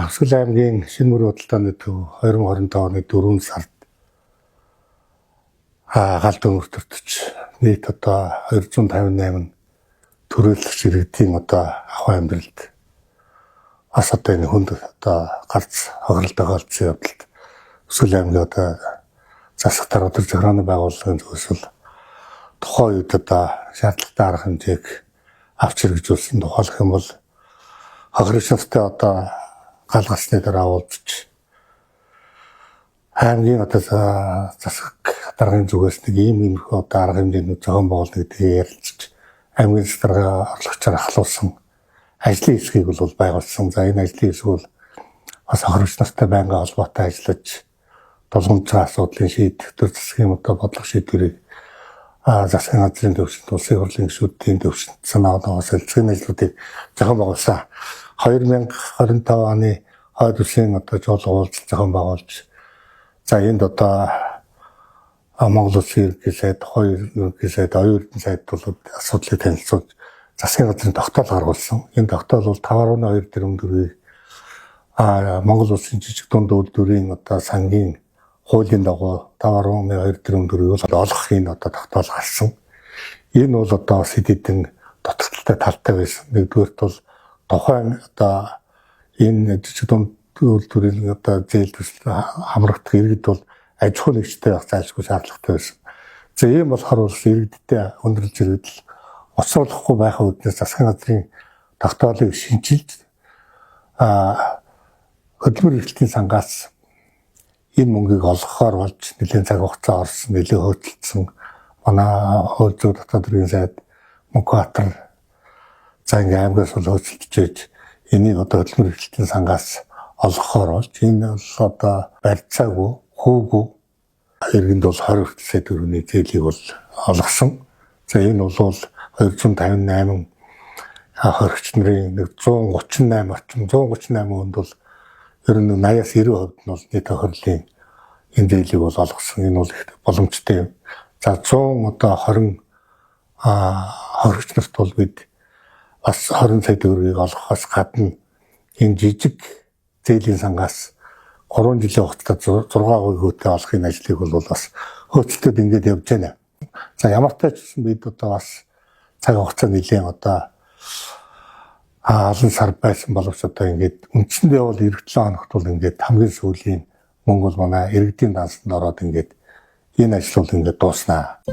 Хавсгал аймгийн Шинмөр худалдааны төв 2025 оны 4 сард галдан өртөрдөж нийт 258 төрөлх иргэдийн ахуй амьдралд бас энэ хүнд гарц хохирол тохиолдсон явдалд Хавсгал аймгийн засаг дарга захиргааны байгууллагын зөвшөөрөл тухайн үед шаардлагатай арга хэмжээг авч хэрэгжүүлсэн. Тухайлх юм бол хохирогчтой галгасны дараа уулзч аймгийн засаг даргын зүгээс нэг иймэрхүү арга хэмжээний зохион байгуулалт гэдгийг ярилцж аймгийн засаг дарга орлогчоор халуулсан ажлын хэсгийг бол байгуулсан. За энэ ажлын хэсэг бол бас хохирогч нартай байнгын холбоотой ажиллаж тулгамж асуудлын шийдэх төр засгийн бодлого шийдвэрийг засгийн газрын төвшөнд улсын хурлын гишүүдийн төвшөнд санаагаа солилцооны ажлуудыг зохион байгуулсан. 2025 оны хойд үеийн жуулга уулзалт зохион байгуулж за энд Монгол Улсын ерөнхий сайд, хоёр ерөнхий сайд, оюун эрдэнэ сайдууд асуудлыг танилцуулж засгийн газрын тогтоол гаргуулсан. Энэ тогтоол бол 5.2 тэрбум төгрөгийг Монгол Улсын жижиг дунд үйлдвэрийн сангийн хуулийн дагуу 5.2 тэрбум төгрөгийг олгох энэ тогтоол гарсан. Энэ бол бас хэд хэдэн дутагдaltaй талтай байсан. Нэгдүгээрт бол тухайн энэ жижиг дунд үйлдвэрийн зээл төсөл хамрагдах иргэд бол аж ахуй нэгжтэй байх зайлшгүй шаардлагатай байсан. За ийм болохоор улс иргэдтэй өндөрлж иргэдэл оцоолохгүй байх үүднээс засгийн газрын тогтоолыг шинжилж хөдөлмөр эрхлэлтийн сангаас энэ мөнгийг олгохоор болж нэлээд цаг хугацаа орсон, нэлээд хөөцөлдсөн. Манай хууль зүйн дотоод хэргийн сайд Мөнхбаатар за ингээм аймгаас бол хөөцөлдөж энийг хөдөлмөр эрхлэлтийн сангаас олгохоор болж энэ бол барьцаагүй, хөөгүй иргэнд бол 20 сая төгрөгийн зээлийг бол олгосон. За энэ бол 258 хохирогч нарын 138 хүнд бол ер нь 80-90% нь бол нийт хохирлын энэ зээлийг бол олгосон. Энэ бол их боломжтой юм. За 120 хохирогч нарт бол бид бас 20 сая төгрөгийг олгохоос гадна энэ жижиг зээлийн сангаас 3 жилийн хугацаанд 6% хөөтэй олохын ажлыг бол бас хөөцөлтөд ингээд явж байна. За ямар ч байсан бид бас цаг хугацаа нэлээд олон сар байсан боловч ингээд үндсэндээ бол 7 хоногт бол ингээд хамгийн сүүлийн мөнгө бол манай иргэдийн дансанд ороод ингээд энэ ажил бол ингээд дууснаа.